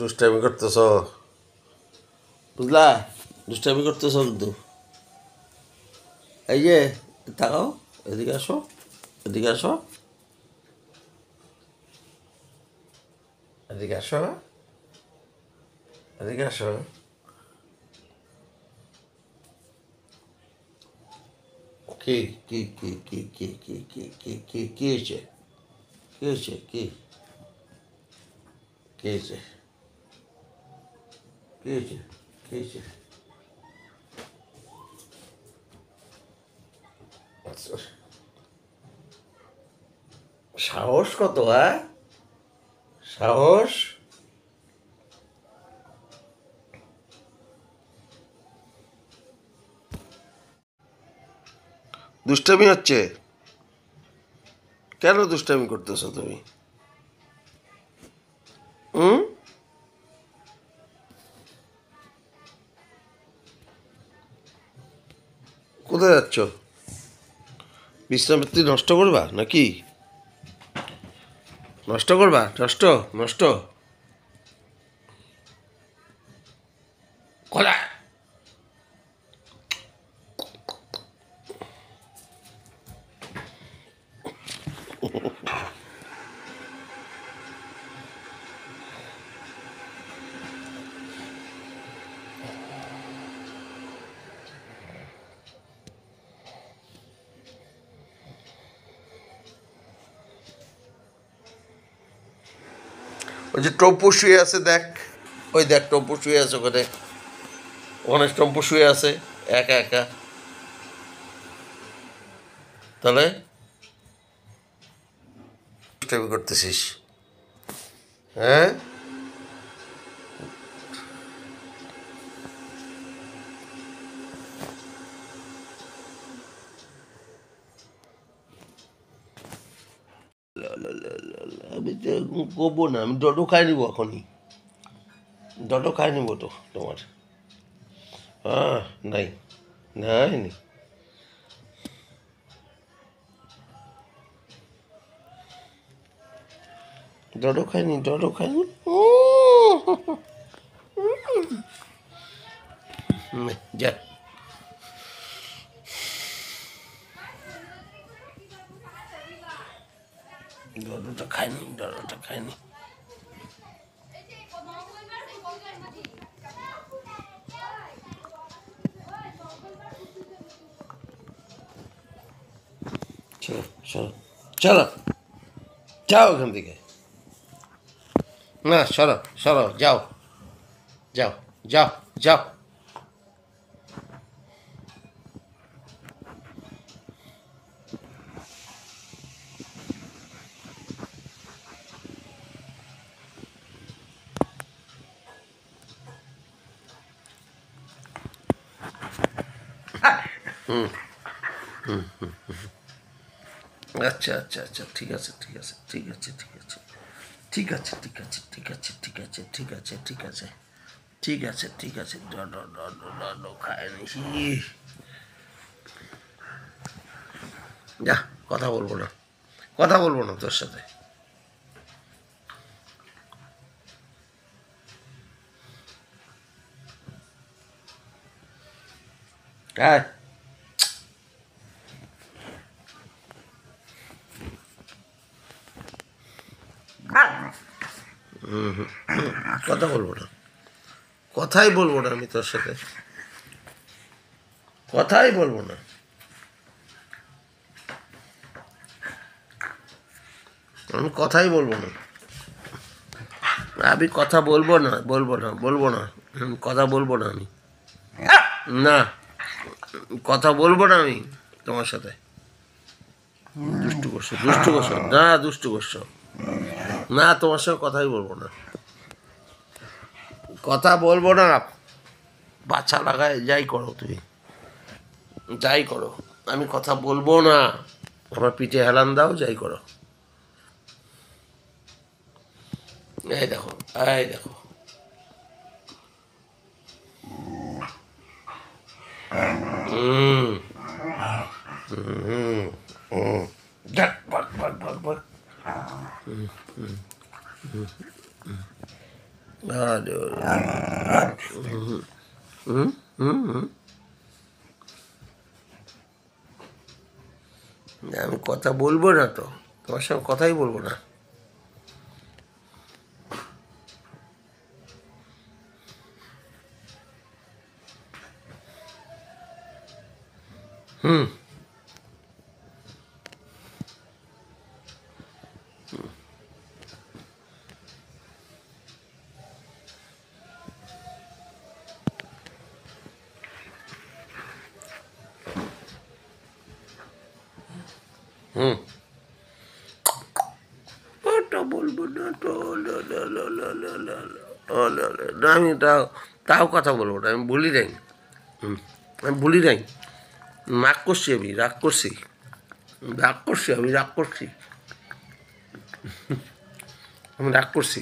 দুষ্টামি করতেছ, বুঝলা? দুষ্টামি করতেছ কিন্তু। এই যে তাকাও, এদিকে আসো, এদিকে আসো, এদিকে আসো, এদিকে আসো। কি কি কি কি কি কি কি কি কি কি হয়েছে? কি হয়েছে? কি কি হয়েছে? কি হয়েছে? কি হয়েছে? আচ্ছা, সাহস কত? হ্যাঁ, সাহস। দুষ্টামি হচ্ছে? কেন দুষ্টামি করতেছো তুমি? হুম? কোথায় যাচ্ছ? বিশ্রামতি নষ্ট করবা নাকি? নষ্ট করবা? নষ্ট? নষ্ট? কোথায়? ওই যে টম্পু শুয়ে আছে দেখ, ওই দেখ টম্পু শুয়ে আছে ওখানে, ওখানে টম্পু শুয়ে আছে একা একা। তাহলে দুষ্টামি করতেছিস? হ্যাঁ, আমি তো করবো না, আমি ডটো খাই নিবো এখনই, ডটো খাই নিবো তো তোমার। হ্যাঁ, নাই, নাই নি। ডটো খাইনি, ডটো খাইনি। যা, ডটোটা খাইনি, ডটোটা খাইনি। চলো, চলো, চলো, যাও এখান থেকে। না, সরো, সরো, যাও, যাও, যাও, যাও। আচ্ছা, আচ্ছা, আচ্ছা, ঠিক আছে, ঠিক আছে, ঠিক আছে, ঠিক আছে, ঠিক আছে, ঠিক আছে, ঠিক আছে, ঠিক আছে, ঠিক আছে, ঠিক আছে, ঠিক আছে, ঠিক আছে, ডডো ডডো ডডো খায়নি। যা, কথা বলবো না, কথা বলবো না তোর সাথে। হ্যাঁ, কথা বলবো না, কথাই বলবো না আমি তোর সাথে, কথাই বলবো না। আমি কথাই বলবো না, আমি কথা বলবো না, বলবো না, বলবো না, কথা বলবো না আমি। না, কথা বলবো না আমি তোমার সাথে। দুষ্টু করছো, দুষ্টু করছো, না দুষ্টু করছো, না তোমার সঙ্গে কথাই বলবো না, কথা বলবো না। বাচ্চা লাগায় যাই করো তুমি, যাই করো, আমি কথা বলবো না। আমার পিঠে হেলান দাও, যাই করো। এই দেখো, এই দেখো। হুম, হুম, হুম, যাক, ভাগ, ভাগ, ভাগ, ভাগ। আমি কথা বলবো না তো, তোমার সঙ্গে কথাই বলবো না। হুম হুম ওটা বলবো না তো, না আমি তাও তাও কথা বলবো না, আমি বলি নাই। আমি বলি নাই, রাগ করছি, আমি রাগ করছি, রাগ করছি, আমি রাগ করছি, আমি রাগ করছি।